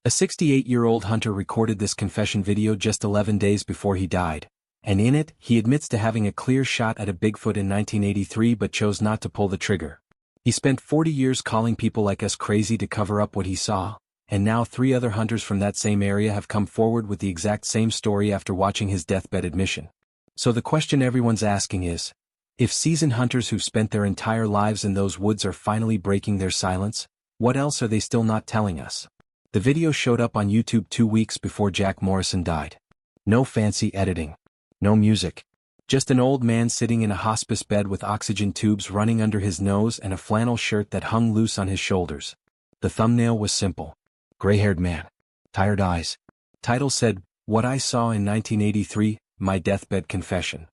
A 68-year-old hunter recorded this confession video just 11 days before he died, and in it, he admits to having a clear shot at a Bigfoot in 1983 but chose not to pull the trigger. He spent 40 years calling people like us crazy to cover up what he saw, and now 3 other hunters from that same area have come forward with the exact same story after watching his deathbed admission. So the question everyone's asking is, if seasoned hunters who've spent their entire lives in those woods are finally breaking their silence, what else are they still not telling us? The video showed up on YouTube 2 weeks before Jack Morrison died. No fancy editing. No music. Just an old man sitting in a hospice bed with oxygen tubes running under his nose and a flannel shirt that hung loose on his shoulders. The thumbnail was simple. Gray-haired man. Tired eyes. Title said, What I Saw in 1983, My Deathbed Confession.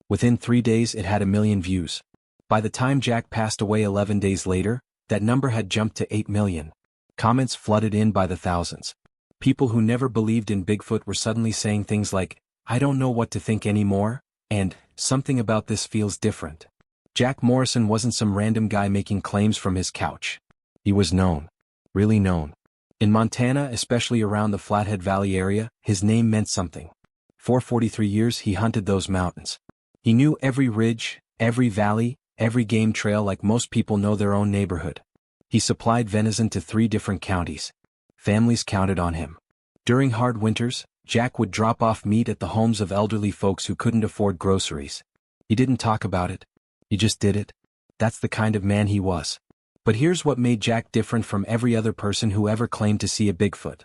Within 3 days it had 1 million views. By the time Jack passed away 11 days later, that number had jumped to 8 million. Comments flooded in by the thousands. People who never believed in Bigfoot were suddenly saying things like, I don't know what to think anymore, and, something about this feels different. Jack Morrison wasn't some random guy making claims from his couch. He was known. Really known. In Montana, especially around the Flathead Valley area, his name meant something. For 43 years he hunted those mountains. He knew every ridge, every valley, every game trail like most people know their own neighborhood. He supplied venison to 3 different counties. Families counted on him. During hard winters, Jack would drop off meat at the homes of elderly folks who couldn't afford groceries. He didn't talk about it. He just did it. That's the kind of man he was. But here's what made Jack different from every other person who ever claimed to see a Bigfoot.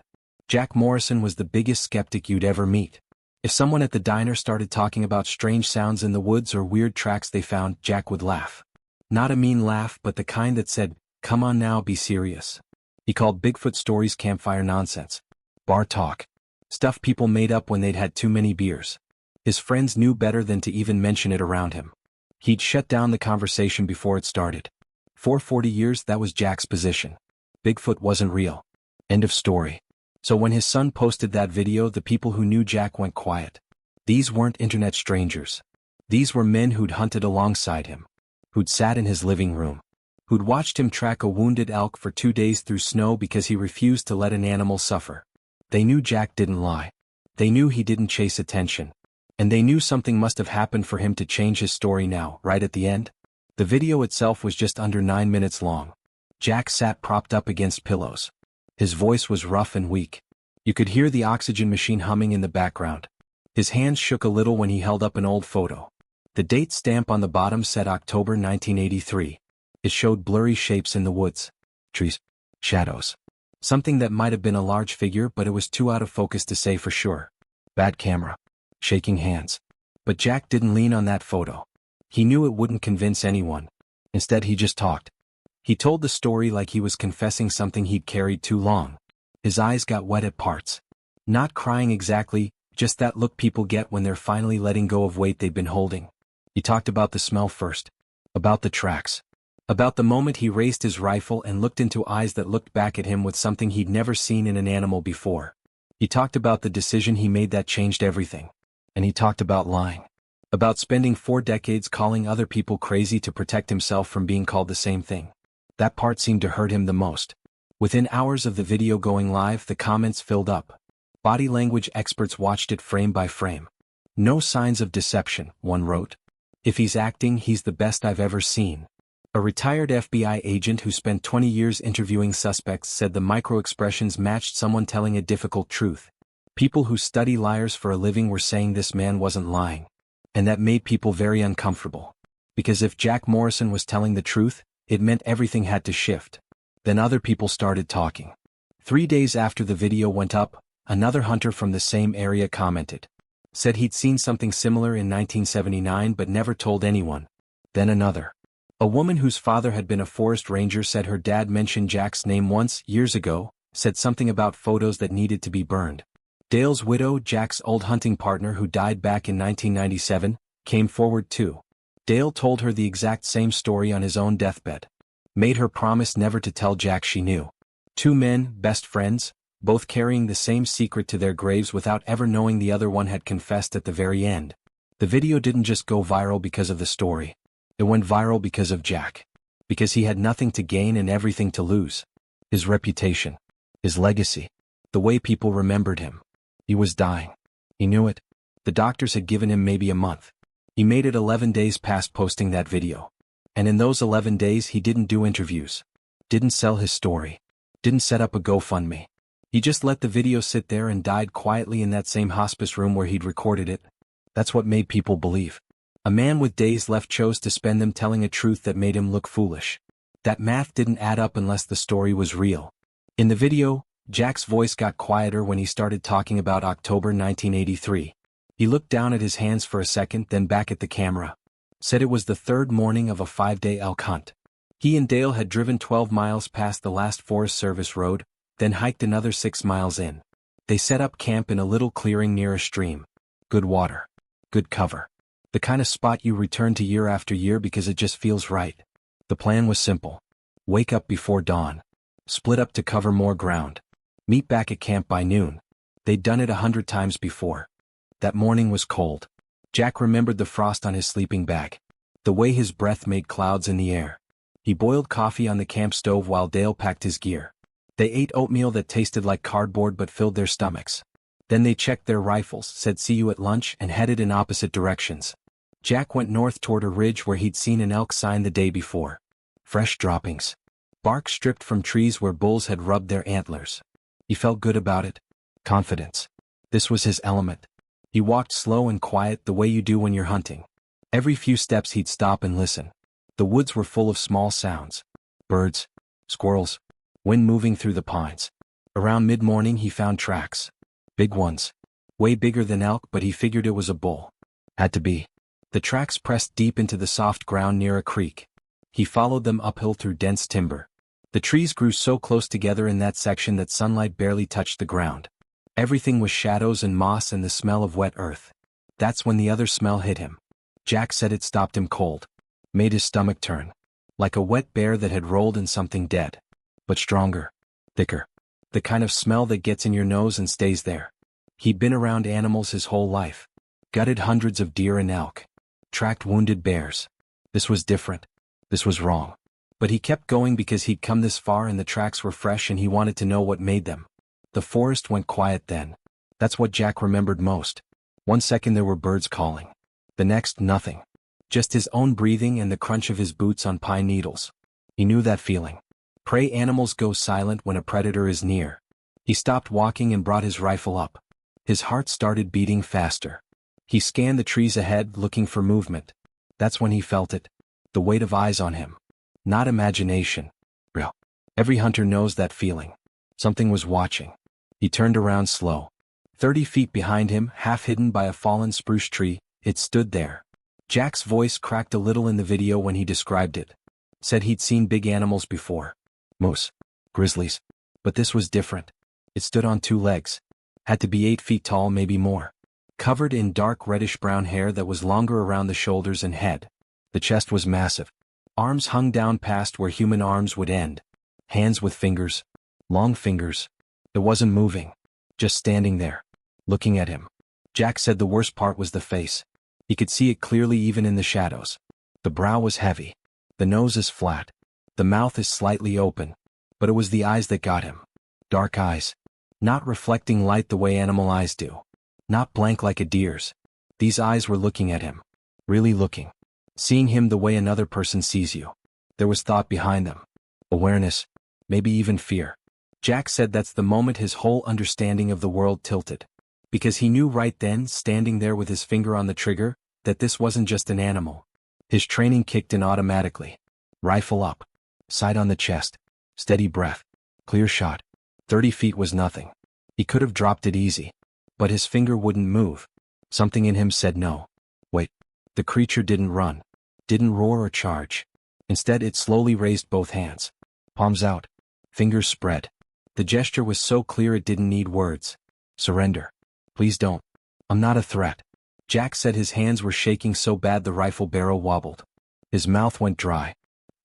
Jack Morrison was the biggest skeptic you'd ever meet. If someone at the diner started talking about strange sounds in the woods or weird tracks they found, Jack would laugh. Not a mean laugh, but the kind that said, "Come on now, be serious." He called Bigfoot stories campfire nonsense. Bar talk. Stuff people made up when they'd had too many beers. His friends knew better than to even mention it around him. He'd shut down the conversation before it started. For 40 years that was Jack's position. Bigfoot wasn't real. End of story. So when his son posted that video, the people who knew Jack went quiet. These weren't internet strangers. These were men who'd hunted alongside him. Who'd sat in his living room. Who'd watched him track a wounded elk for 2 days through snow because he refused to let an animal suffer. They knew Jack didn't lie. They knew he didn't chase attention. And they knew something must have happened for him to change his story now, right at the end. The video itself was just under 9 minutes long. Jack sat propped up against pillows. His voice was rough and weak. You could hear the oxygen machine humming in the background. His hands shook a little when he held up an old photo. The date stamp on the bottom said October 1983. It showed blurry shapes in the woods. Trees. Shadows. Something that might have been a large figure, but it was too out of focus to say for sure. Bad camera. Shaking hands. But Jack didn't lean on that photo. He knew it wouldn't convince anyone. Instead he just talked. He told the story like he was confessing something he'd carried too long. His eyes got wet at parts. Not crying exactly, just that look people get when they're finally letting go of weight they've been holding. He talked about the smell first. About the tracks. About the moment he raised his rifle and looked into eyes that looked back at him with something he'd never seen in an animal before. He talked about the decision he made that changed everything. And he talked about lying. About spending 4 decades calling other people crazy to protect himself from being called the same thing. That part seemed to hurt him the most. Within hours of the video going live, the comments filled up. Body language experts watched it frame by frame. No signs of deception, one wrote. If he's acting, he's the best I've ever seen. A retired FBI agent who spent 20 years interviewing suspects said the micro-expressions matched someone telling a difficult truth. People who study liars for a living were saying this man wasn't lying. And that made people very uncomfortable. Because if Jack Morrison was telling the truth, it meant everything had to shift. Then other people started talking. 3 days after the video went up, another hunter from the same area commented. Said he'd seen something similar in 1979 but never told anyone. Then another. A woman whose father had been a forest ranger said her dad mentioned Jack's name once, years ago, said something about photos that needed to be burned. Dale's widow, Jack's old hunting partner who died back in 1997, came forward too. Dale told her the exact same story on his own deathbed. Made her promise never to tell Jack she knew. 2 men, best friends, both carrying the same secret to their graves without ever knowing the other one had confessed at the very end. The video didn't just go viral because of the story. It went viral because of Jack. Because he had nothing to gain and everything to lose. His reputation. His legacy. The way people remembered him. He was dying. He knew it. The doctors had given him maybe a month. He made it 11 days past posting that video. And in those 11 days he didn't do interviews. Didn't sell his story. Didn't set up a GoFundMe. He just let the video sit there and died quietly in that same hospice room where he'd recorded it. That's what made people believe. A man with days left chose to spend them telling a truth that made him look foolish. That math didn't add up unless the story was real. In the video, Jack's voice got quieter when he started talking about October 1983. He looked down at his hands for a second, then back at the camera. Said it was the third morning of a 5-day elk hunt. He and Dale had driven 12 miles past the last Forest Service road, then hiked another 6 miles in. They set up camp in a little clearing near a stream. Good water. Good cover. The kind of spot you return to year after year because it just feels right. The plan was simple. Wake up before dawn. Split up to cover more ground. Meet back at camp by noon. They'd done it 100 times before. That morning was cold. Jack remembered the frost on his sleeping bag. The way his breath made clouds in the air. He boiled coffee on the camp stove while Dale packed his gear. They ate oatmeal that tasted like cardboard but filled their stomachs. Then they checked their rifles, said see you at lunch, and headed in opposite directions. Jack went north toward a ridge where he'd seen an elk sign the day before. Fresh droppings. Bark stripped from trees where bulls had rubbed their antlers. He felt good about it. Confidence. This was his element. He walked slow and quiet the way you do when you're hunting. Every few steps he'd stop and listen. The woods were full of small sounds. Birds. Squirrels. Wind moving through the pines. Around mid-morning he found tracks. Big ones. Way bigger than elk, but he figured it was a bull. Had to be. The tracks pressed deep into the soft ground near a creek. He followed them uphill through dense timber. The trees grew so close together in that section that sunlight barely touched the ground. Everything was shadows and moss and the smell of wet earth. That's when the other smell hit him. Jack said it stopped him cold. Made his stomach turn. Like a wet bear that had rolled in something dead. But stronger. Thicker. The kind of smell that gets in your nose and stays there. He'd been around animals his whole life. Gutted hundreds of deer and elk. Tracked wounded bears. This was different. This was wrong. But he kept going because he'd come this far and the tracks were fresh and he wanted to know what made them. The forest went quiet then. That's what Jack remembered most. 1 second there were birds calling. The next, nothing. Just his own breathing and the crunch of his boots on pine needles. He knew that feeling. Prey animals go silent when a predator is near. He stopped walking and brought his rifle up. His heart started beating faster. He scanned the trees ahead, looking for movement. That's when he felt it. The weight of eyes on him. Not imagination. Real. Every hunter knows that feeling. Something was watching. He turned around slow. 30 feet behind him, half hidden by a fallen spruce tree, it stood there. Jack's voice cracked a little in the video when he described it. Said he'd seen big animals before. Moose. Grizzlies. But this was different. It stood on 2 legs. Had to be 8 feet tall, maybe more. Covered in dark reddish-brown hair that was longer around the shoulders and head. The chest was massive. Arms hung down past where human arms would end. Hands with fingers. Long fingers. It wasn't moving. Just standing there. Looking at him. Jack said the worst part was the face. He could see it clearly even in the shadows. The brow was heavy. The nose is flat. The mouth is slightly open. But it was the eyes that got him. Dark eyes. Not reflecting light the way animal eyes do. Not blank like a deer's. These eyes were looking at him. Really looking. Seeing him the way another person sees you. There was thought behind them. Awareness. Maybe even fear. Jack said that's the moment his whole understanding of the world tilted. Because he knew right then, standing there with his finger on the trigger, that this wasn't just an animal. His training kicked in automatically. Rifle up. Sight on the chest. Steady breath. Clear shot. 30 feet was nothing. He could have dropped it easy. But his finger wouldn't move. Something in him said no. Wait. The creature didn't run. Didn't roar or charge. Instead it slowly raised both hands. Palms out. Fingers spread. The gesture was so clear it didn't need words. Surrender. Please don't. I'm not a threat. Jack said his hands were shaking so bad the rifle barrel wobbled. His mouth went dry.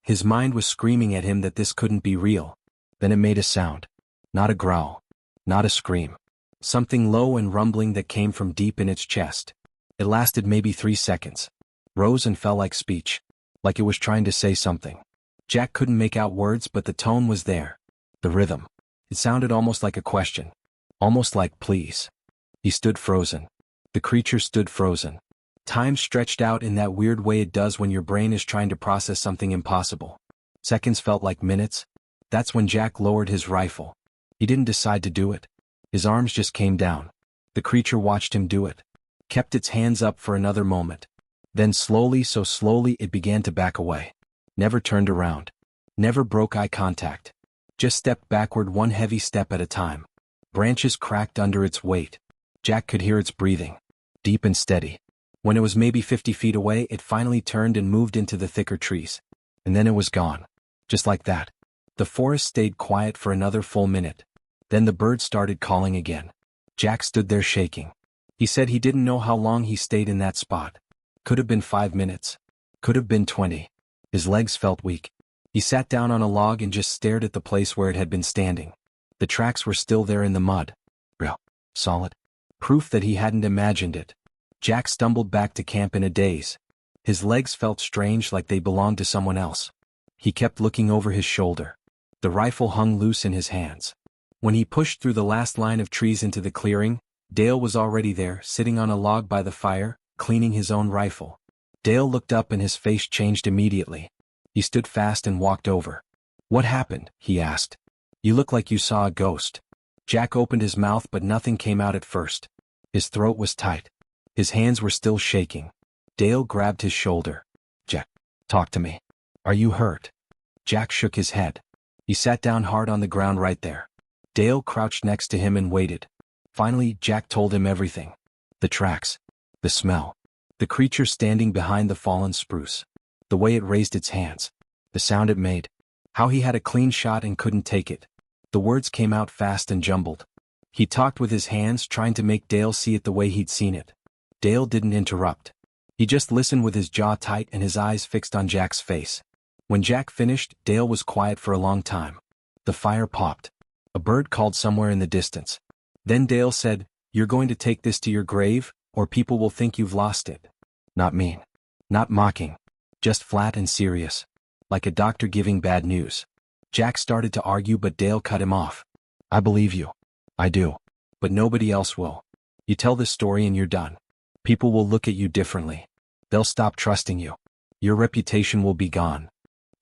His mind was screaming at him that this couldn't be real. Then it made a sound. Not a growl. Not a scream. Something low and rumbling that came from deep in its chest. It lasted maybe 3 seconds. Rose and fell like speech. Like it was trying to say something. Jack couldn't make out words, but the tone was there. The rhythm. It sounded almost like a question. Almost like please. He stood frozen. The creature stood frozen. Time stretched out in that weird way it does when your brain is trying to process something impossible. Seconds felt like minutes. That's when Jack lowered his rifle. He didn't decide to do it. His arms just came down. The creature watched him do it. Kept its hands up for another moment. Then slowly, so slowly, it began to back away. Never turned around. Never broke eye contact. Just stepped backward one heavy step at a time. Branches cracked under its weight. Jack could hear its breathing. Deep and steady. When it was maybe 50 feet away, it finally turned and moved into the thicker trees. And then it was gone. Just like that. The forest stayed quiet for another full minute. Then the birds started calling again. Jack stood there shaking. He said he didn't know how long he stayed in that spot. Could have been 5 minutes. Could have been 20. His legs felt weak. He sat down on a log and just stared at the place where it had been standing. The tracks were still there in the mud. Real. Solid. Proof that he hadn't imagined it. Jack stumbled back to camp in a daze. His legs felt strange, like they belonged to someone else. He kept looking over his shoulder. The rifle hung loose in his hands. When he pushed through the last line of trees into the clearing, Dale was already there, sitting on a log by the fire, cleaning his own rifle. Dale looked up and his face changed immediately. He stood fast and walked over. "What happened?" he asked. "You look like you saw a ghost." Jack opened his mouth but nothing came out at first. His throat was tight. His hands were still shaking. Dale grabbed his shoulder. "Jack, talk to me. Are you hurt?" Jack shook his head. He sat down hard on the ground right there. Dale crouched next to him and waited. Finally, Jack told him everything. The tracks. The smell. The creature standing behind the fallen spruce. The way it raised its hands. The sound it made. How he had a clean shot and couldn't take it. The words came out fast and jumbled. He talked with his hands, trying to make Dale see it the way he'd seen it. Dale didn't interrupt. He just listened with his jaw tight and his eyes fixed on Jack's face. When Jack finished, Dale was quiet for a long time. The fire popped. A bird called somewhere in the distance. Then Dale said, "You're going to take this to your grave, or people will think you've lost it." Not mean. Not mocking. Just flat and serious. Like a doctor giving bad news. Jack started to argue but Dale cut him off. "I believe you. I do. But nobody else will. You tell this story and you're done. People will look at you differently. They'll stop trusting you. Your reputation will be gone."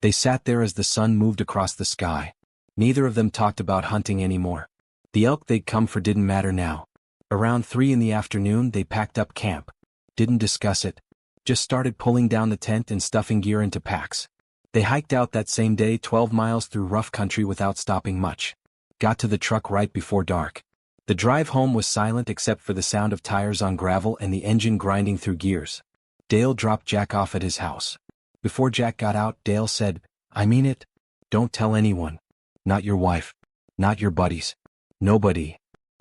They sat there as the sun moved across the sky. Neither of them talked about hunting anymore. The elk they'd come for didn't matter now. Around 3 in the afternoon they packed up camp. Didn't discuss it. Just started pulling down the tent and stuffing gear into packs. They hiked out that same day 12 miles through rough country without stopping much. Got to the truck right before dark. The drive home was silent except for the sound of tires on gravel and the engine grinding through gears. Dale dropped Jack off at his house. Before Jack got out, Dale said, "I mean it. Don't tell anyone. Not your wife. Not your buddies. Nobody."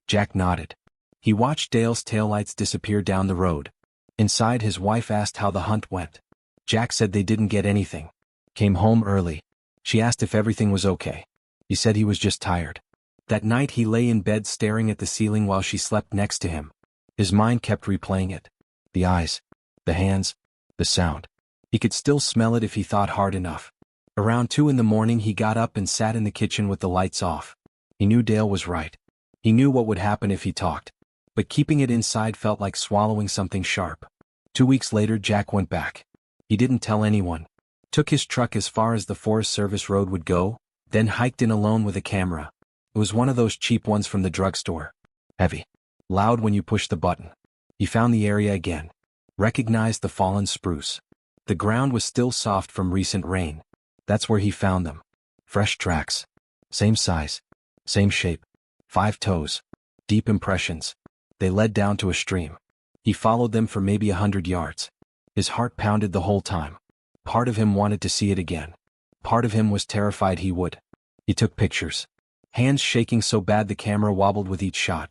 Jack nodded. He watched Dale's taillights disappear down the road. Inside, his wife asked how the hunt went. Jack said they didn't get anything. Came home early. She asked if everything was okay. He said he was just tired. That night he lay in bed staring at the ceiling while she slept next to him. His mind kept replaying it. The eyes. The hands. The sound. He could still smell it if he thought hard enough. Around 2 in the morning he got up and sat in the kitchen with the lights off. He knew Dale was right. He knew what would happen if he talked. But keeping it inside felt like swallowing something sharp. 2 weeks later Jack went back. He didn't tell anyone. Took his truck as far as the Forest Service road would go, then hiked in alone with a camera. It was one of those cheap ones from the drugstore. Heavy. Loud when you push the button. He found the area again. Recognized the fallen spruce. The ground was still soft from recent rain. That's where he found them. Fresh tracks. Same size. Same shape. 5 toes. Deep impressions. They led down to a stream. He followed them for maybe 100 yards. His heart pounded the whole time. Part of him wanted to see it again. Part of him was terrified he would. He took pictures. Hands shaking so bad the camera wobbled with each shot.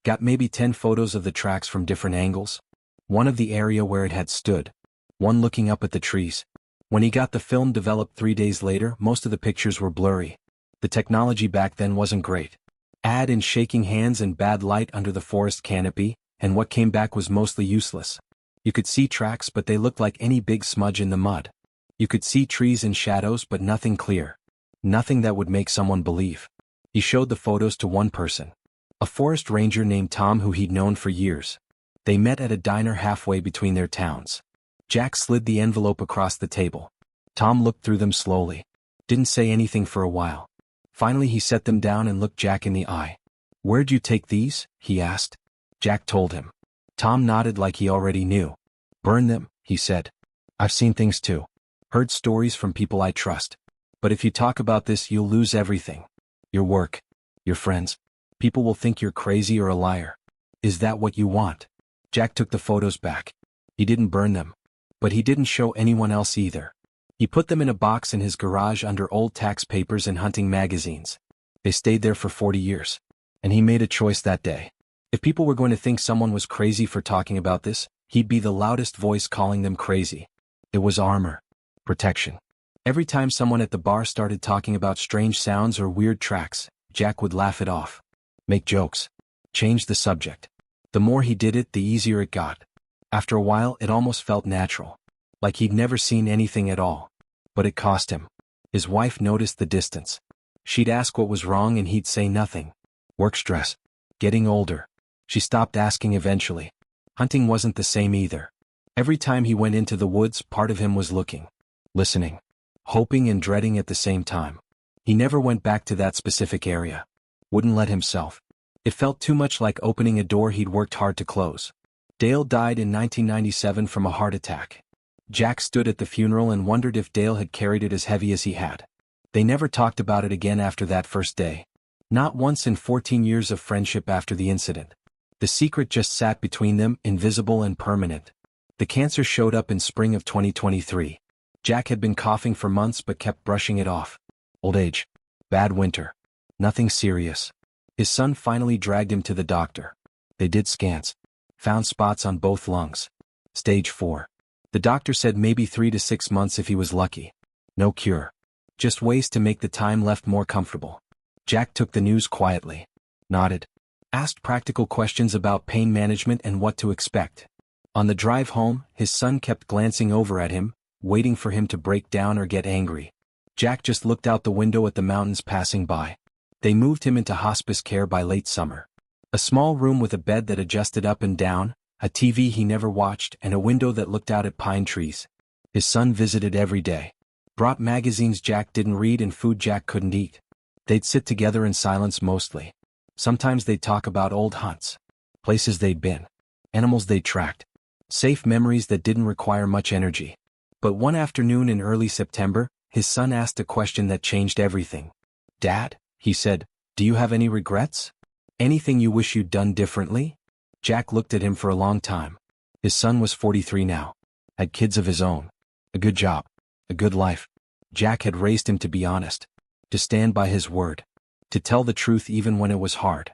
Got maybe 10 photos of the tracks from different angles. One of the area where it had stood. One looking up at the trees. When he got the film developed 3 days later, most of the pictures were blurry. The technology back then wasn't great. Add in shaking hands and bad light under the forest canopy, and what came back was mostly useless. You could see tracks but they looked like any big smudge in the mud. You could see trees and shadows but nothing clear. Nothing that would make someone believe. He showed the photos to one person. a forest ranger named Tom who he'd known for years. They met at a diner halfway between their towns. Jack slid the envelope across the table. Tom looked through them slowly. Didn't say anything for a while. Finally he set them down and looked Jack in the eye. "Where'd you take these?" he asked. Jack told him. Tom nodded like he already knew. "Burn them," he said. "I've seen things too. Heard stories from people I trust. But if you talk about this, you'll lose everything. Your work. Your friends. People will think you're crazy or a liar. Is that what you want?" Jack took the photos back. He didn't burn them. But he didn't show anyone else either. He put them in a box in his garage under old tax papers and hunting magazines. They stayed there for 40 years. And he made a choice that day. If people were going to think someone was crazy for talking about this, he'd be the loudest voice calling them crazy. It was armor. Protection. Every time someone at the bar started talking about strange sounds or weird tracks, Jack would laugh it off. Make jokes. Change the subject. The more he did it, the easier it got. After a while, it almost felt natural. Like he'd never seen anything at all. But it cost him. His wife noticed the distance. She'd ask what was wrong and he'd say nothing. Work stress. Getting older. She stopped asking eventually. Hunting wasn't the same either. Every time he went into the woods, part of him was looking. Listening. Hoping and dreading at the same time. He never went back to that specific area. Wouldn't let himself. It felt too much like opening a door he'd worked hard to close. Dale died in 1997 from a heart attack. Jack stood at the funeral and wondered if Dale had carried it as heavy as he had. They never talked about it again after that first day. Not once in 14 years of friendship after the incident. The secret just sat between them, invisible and permanent. The cancer showed up in spring of 2023. Jack had been coughing for months but kept brushing it off. Old age. Bad winter. Nothing serious. His son finally dragged him to the doctor. They did scans. Found spots on both lungs. Stage 4. The doctor said maybe 3 to 6 months if he was lucky. No cure. Just ways to make the time left more comfortable. Jack took the news quietly. Nodded. Asked practical questions about pain management and what to expect. On the drive home, his son kept glancing over at him, waiting for him to break down or get angry. Jack just looked out the window at the mountains passing by. They moved him into hospice care by late summer. A small room with a bed that adjusted up and down, a TV he never watched, and a window that looked out at pine trees. His son visited every day. Brought magazines Jack didn't read and food Jack couldn't eat. They'd sit together in silence mostly. Sometimes they'd talk about old hunts. Places they'd been. Animals they'd tracked. Safe memories that didn't require much energy. But one afternoon in early September, his son asked a question that changed everything. "Dad," he said, "do you have any regrets? Anything you wish you'd done differently?" Jack looked at him for a long time. His son was 43 now. Had kids of his own. A good job. A good life. Jack had raised him to be honest. To stand by his word. To tell the truth even when it was hard.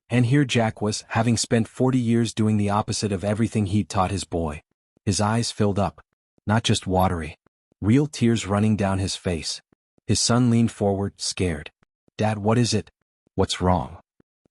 And here Jack was, having spent 40 years doing the opposite of everything he'd taught his boy. His eyes filled up. Not just watery. Real tears running down his face. His son leaned forward, scared. "Dad, what is it? What's wrong?"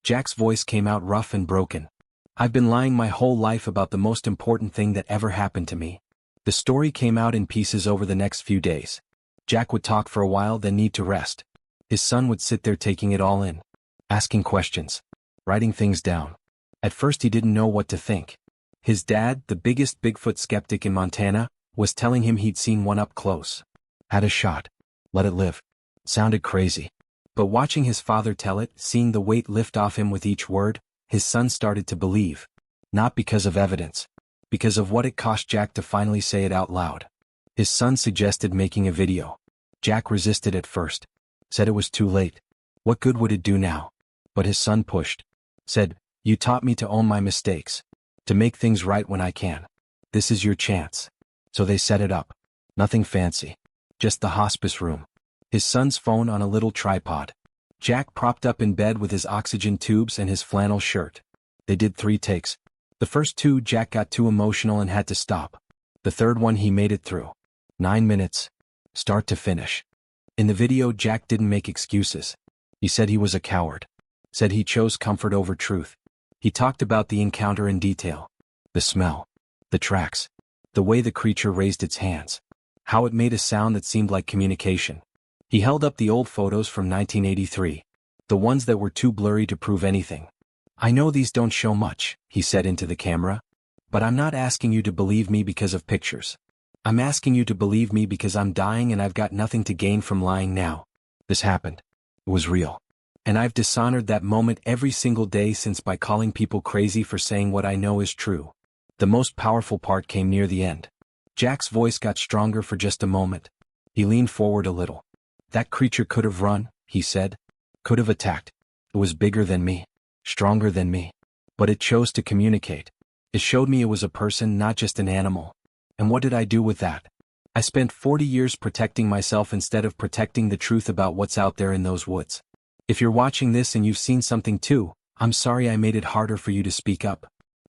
Jack's voice came out rough and broken. "I've been lying my whole life about the most important thing that ever happened to me." The story came out in pieces over the next few days. Jack would talk for a while, then need to rest. His son would sit there taking it all in. Asking questions. Writing things down. At first he didn't know what to think. His dad, the biggest Bigfoot skeptic in Montana, was telling him he'd seen one up close. Had a shot. Let it live. Sounded crazy. But watching his father tell it, seeing the weight lift off him with each word, his son started to believe. Not because of evidence. Because of what it cost Jack to finally say it out loud. His son suggested making a video. Jack resisted at first. Said it was too late. What good would it do now? But his son pushed. Said, "You taught me to own my mistakes. To make things right when I can. This is your chance." So they set it up. Nothing fancy. Just the hospice room. His son's phone on a little tripod. Jack propped up in bed with his oxygen tubes and his flannel shirt. They did 3 takes. The first 2 Jack got too emotional and had to stop. The third one he made it through. 9 minutes. Start to finish. In the video Jack didn't make excuses. He said he was a coward. Said he chose comfort over truth. He talked about the encounter in detail. The smell. The tracks. The way the creature raised its hands. How it made a sound that seemed like communication. He held up the old photos from 1983. The ones that were too blurry to prove anything. "I know these don't show much," he said into the camera. "But I'm not asking you to believe me because of pictures. I'm asking you to believe me because I'm dying and I've got nothing to gain from lying now. This happened. It was real. And I've dishonored that moment every single day since by calling people crazy for saying what I know is true." The most powerful part came near the end. Jack's voice got stronger for just a moment. He leaned forward a little. "That creature could have run," he said. "Could have attacked. It was bigger than me. Stronger than me. But it chose to communicate. It showed me it was a person, not just an animal. And what did I do with that? I spent 40 years protecting myself instead of protecting the truth about what's out there in those woods. If you're watching this and you've seen something too, I'm sorry I made it harder for you to speak up.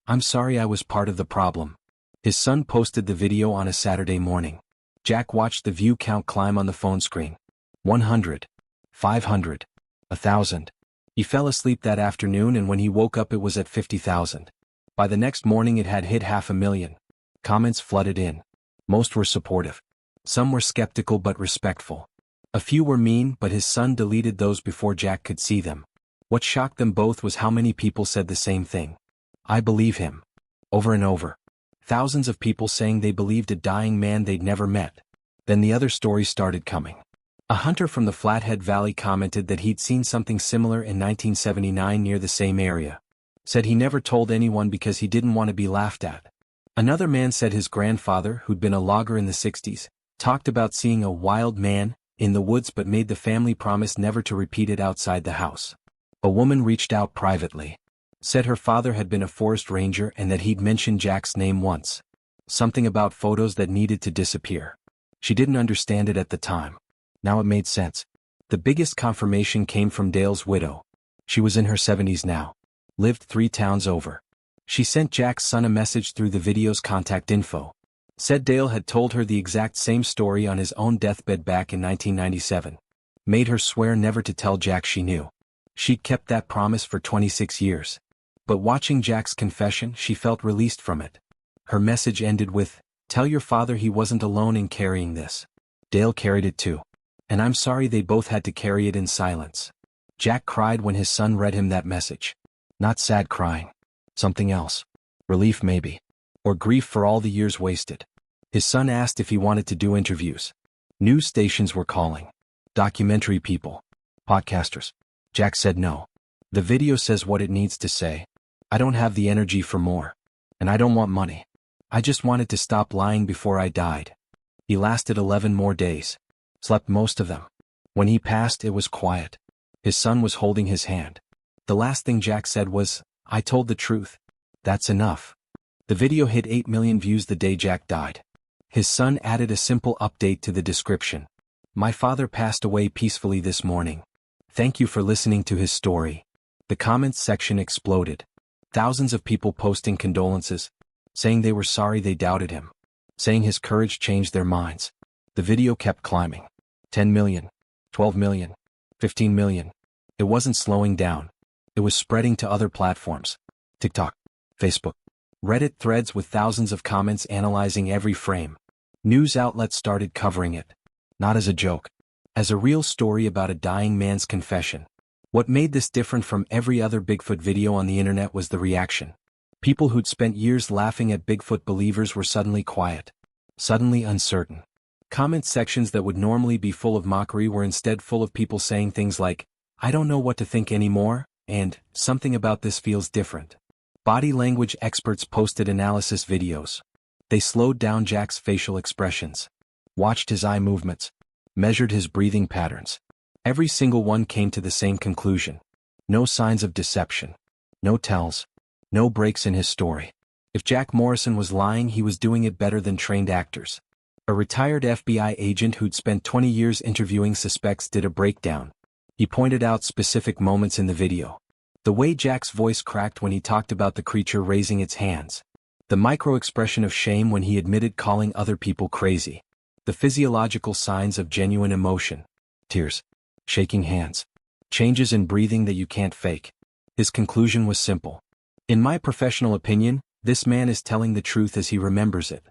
I'm sorry I was part of the problem." His son posted the video on a Saturday morning. Jack watched the view count climb on the phone screen. 100. 500. 1,000. He fell asleep that afternoon and when he woke up it was at 50,000. By the next morning it had hit 500,000. Comments flooded in. Most were supportive. Some were skeptical but respectful. A few were mean, but his son deleted those before Jack could see them. What shocked them both was how many people said the same thing. "I believe him." Over and over. Thousands of people saying they believed a dying man they'd never met. Then the other stories started coming. A hunter from the Flathead Valley commented that he'd seen something similar in 1979 near the same area. Said he never told anyone because he didn't want to be laughed at. Another man said his grandfather, who'd been a logger in the 60s, talked about seeing a wild man in the woods but made the family promise never to repeat it outside the house. A woman reached out privately. Said her father had been a forest ranger and that he'd mentioned Jack's name once. Something about photos that needed to disappear. She didn't understand it at the time. Now it made sense. The biggest confirmation came from Dale's widow. She was in her 70s now. Lived 3 towns over. She sent Jack's son a message through the video's contact info. Said Dale had told her the exact same story on his own deathbed back in 1997. Made her swear never to tell Jack she knew. She'd kept that promise for 26 years. But watching Jack's confession, she felt released from it. Her message ended with, "Tell your father he wasn't alone in carrying this. Dale carried it too. And I'm sorry they both had to carry it in silence." Jack cried when his son read him that message. Not sad crying. Something else. Relief maybe. Or grief for all the years wasted. His son asked if he wanted to do interviews. News stations were calling. Documentary people. Podcasters. Jack said no. The video says what it needs to say. I don't have the energy for more. And I don't want money. I just wanted to stop lying before I died. He lasted 11 more days. Slept most of them. When he passed, it was quiet. His son was holding his hand. The last thing Jack said was, "I told the truth. That's enough." The video hit 8 million views the day Jack died. His son added a simple update to the description. "My father passed away peacefully this morning. Thank you for listening to his story." The comments section exploded. Thousands of people posting condolences, saying they were sorry they doubted him, saying his courage changed their minds. The video kept climbing. 10 million, 12 million, 15 million. It wasn't slowing down. It was spreading to other platforms. TikTok, Facebook, Reddit threads with thousands of comments analyzing every frame. News outlets started covering it. Not as a joke. As a real story about a dying man's confession. What made this different from every other Bigfoot video on the internet was the reaction. People who'd spent years laughing at Bigfoot believers were suddenly quiet. Suddenly uncertain. Comment sections that would normally be full of mockery were instead full of people saying things like, "I don't know what to think anymore," and, "Something about this feels different." Body language experts posted analysis videos. They slowed down Jack's facial expressions. Watched his eye movements. Measured his breathing patterns. Every single one came to the same conclusion. No signs of deception. No tells. No breaks in his story. If Jack Morrison was lying, he was doing it better than trained actors. A retired FBI agent who'd spent 20 years interviewing suspects did a breakdown. He pointed out specific moments in the video. The way Jack's voice cracked when he talked about the creature raising its hands. The micro-expression of shame when he admitted calling other people crazy. The physiological signs of genuine emotion. Tears. Shaking hands. Changes in breathing that you can't fake. His conclusion was simple. In my professional opinion, this man is telling the truth as he remembers it.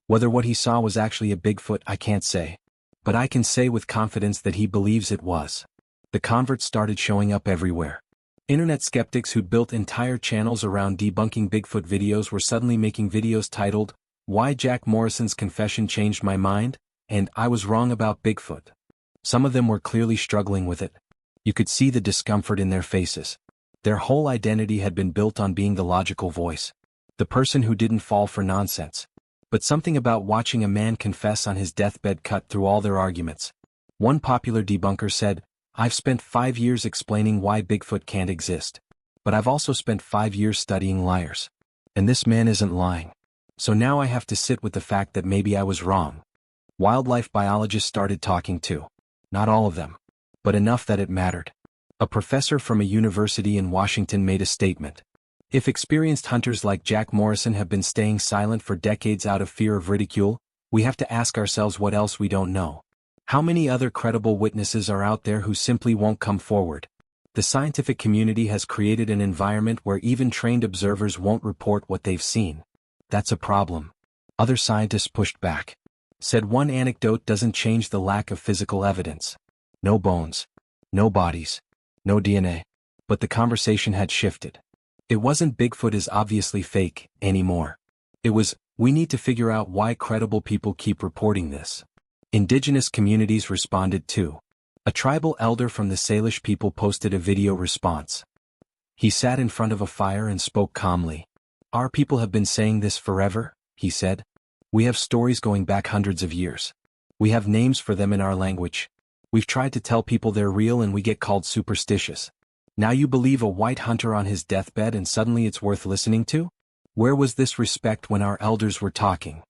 Whether what he saw was actually a Bigfoot, I can't say. But I can say with confidence that he believes it was. The converts started showing up everywhere. Internet skeptics who'd built entire channels around debunking Bigfoot videos were suddenly making videos titled, "Why Jack Morrison's Confession Changed My Mind," and "I Was Wrong About Bigfoot." Some of them were clearly struggling with it. You could see the discomfort in their faces. Their whole identity had been built on being the logical voice, the person who didn't fall for nonsense. But something about watching a man confess on his deathbed cut through all their arguments. One popular debunker said, "I've spent 5 years explaining why Bigfoot can't exist. But I've also spent 5 years studying liars. And this man isn't lying. So now I have to sit with the fact that maybe I was wrong." Wildlife biologists started talking too. Not all of them, but enough that it mattered. A professor from a university in Washington made a statement. If experienced hunters like Jack Morrison have been staying silent for decades out of fear of ridicule, we have to ask ourselves what else we don't know. How many other credible witnesses are out there who simply won't come forward? The scientific community has created an environment where even trained observers won't report what they've seen. That's a problem. Other scientists pushed back. Said one anecdote doesn't change the lack of physical evidence. No bones. No bodies. No DNA. But the conversation had shifted. It wasn't "Bigfoot is obviously fake" anymore. It was, "We need to figure out why credible people keep reporting this." Indigenous communities responded too. A tribal elder from the Salish people posted a video response. He sat in front of a fire and spoke calmly. "Our people have been saying this forever," he said. "We have stories going back hundreds of years. We have names for them in our language. We've tried to tell people they're real and we get called superstitious. Now you believe a white hunter on his deathbed and suddenly it's worth listening to? Where was this respect when our elders were talking?"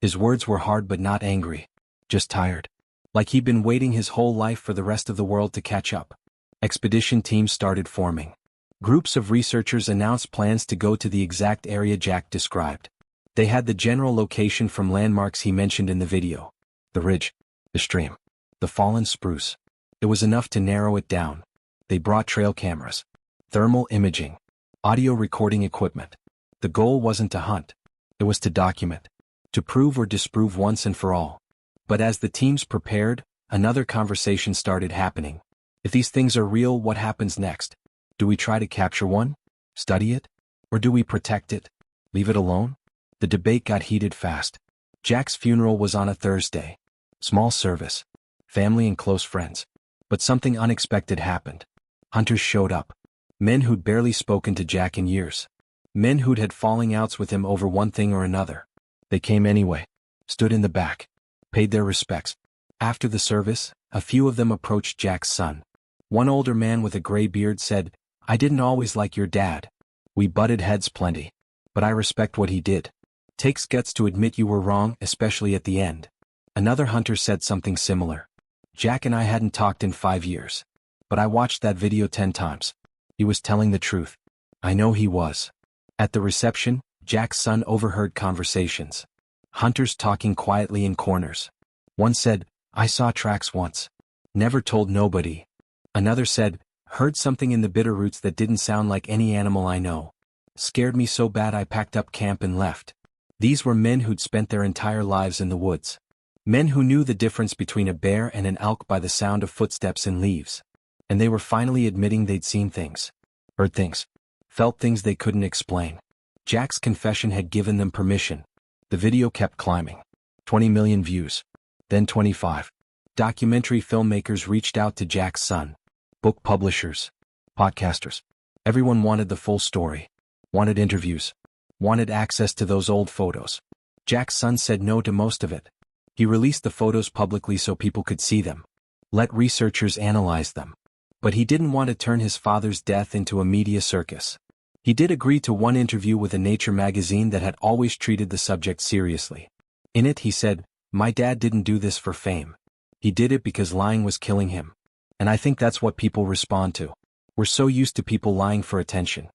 His words were hard but not angry. Just tired. Like he'd been waiting his whole life for the rest of the world to catch up. Expedition teams started forming. Groups of researchers announced plans to go to the exact area Jack described. They had the general location from landmarks he mentioned in the video. The ridge, the stream, the fallen spruce. It was enough to narrow it down. They brought trail cameras, thermal imaging, audio recording equipment. The goal wasn't to hunt. It was to document, to prove or disprove once and for all. But as the teams prepared, another conversation started happening. If these things are real, what happens next? Do we try to capture one? Study it? Or do we protect it? Leave it alone? The debate got heated fast. Jack's funeral was on a Thursday. Small service. Family and close friends. But something unexpected happened. Hunters showed up. Men who'd barely spoken to Jack in years. Men who'd had falling outs with him over one thing or another. They came anyway. Stood in the back. Paid their respects. After the service, a few of them approached Jack's son. One older man with a gray beard said, "I didn't always like your dad. We butted heads plenty. But I respect what he did. Takes guts to admit you were wrong, especially at the end." Another hunter said something similar. "Jack and I hadn't talked in 5 years. But I watched that video 10 times. He was telling the truth. I know he was." At the reception, Jack's son overheard conversations. Hunters talking quietly in corners. One said, "I saw tracks once. Never told nobody." Another said, "Heard something in the bitter roots that didn't sound like any animal I know. Scared me so bad I packed up camp and left." These were men who'd spent their entire lives in the woods. Men who knew the difference between a bear and an elk by the sound of footsteps in leaves. And they were finally admitting they'd seen things. Heard things. Felt things they couldn't explain. Jack's confession had given them permission. The video kept climbing. 20 million views. Then 25. Documentary filmmakers reached out to Jack's son. Book publishers. Podcasters. Everyone wanted the full story. Wanted interviews. Wanted access to those old photos. Jack's son said no to most of it. He released the photos publicly so people could see them. Let researchers analyze them. But he didn't want to turn his father's death into a media circus. He did agree to one interview with a Nature magazine that had always treated the subject seriously. In it he said, "My dad didn't do this for fame. He did it because lying was killing him." And I think that's what people respond to. We're so used to people lying for attention.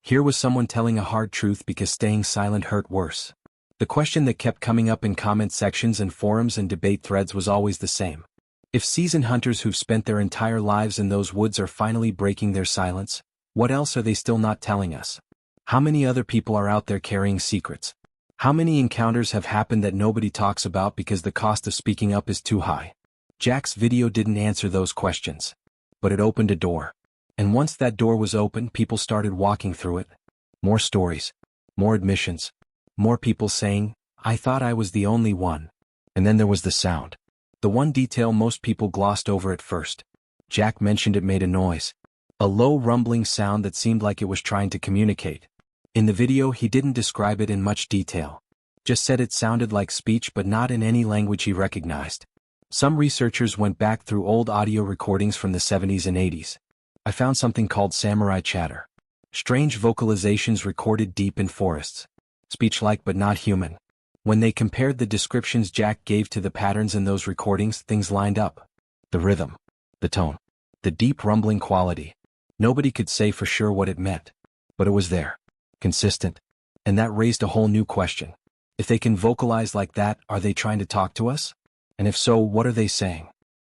Here was someone telling a hard truth because staying silent hurt worse. The question that kept coming up in comment sections and forums and debate threads was always the same. If seasoned hunters who've spent their entire lives in those woods are finally breaking their silence, what else are they still not telling us? How many other people are out there carrying secrets? How many encounters have happened that nobody talks about because the cost of speaking up is too high? Jack's video didn't answer those questions. But it opened a door. And once that door was open, people started walking through it. More stories. More admissions. More people saying, "I thought I was the only one." And then there was the sound. The one detail most people glossed over at first. Jack mentioned it made a noise. A low rumbling sound that seemed like it was trying to communicate. In the video he didn't describe it in much detail. Just said it sounded like speech but not in any language he recognized. Some researchers went back through old audio recordings from the 70s and 80s. I found something called samurai chatter. Strange vocalizations recorded deep in forests. Speech-like but not human. When they compared the descriptions Jack gave to the patterns in those recordings, things lined up. The rhythm. The tone. The deep rumbling quality. Nobody could say for sure what it meant. But it was there. Consistent. And that raised a whole new question. If they can vocalize like that, are they trying to talk to us? And if so, what are they saying?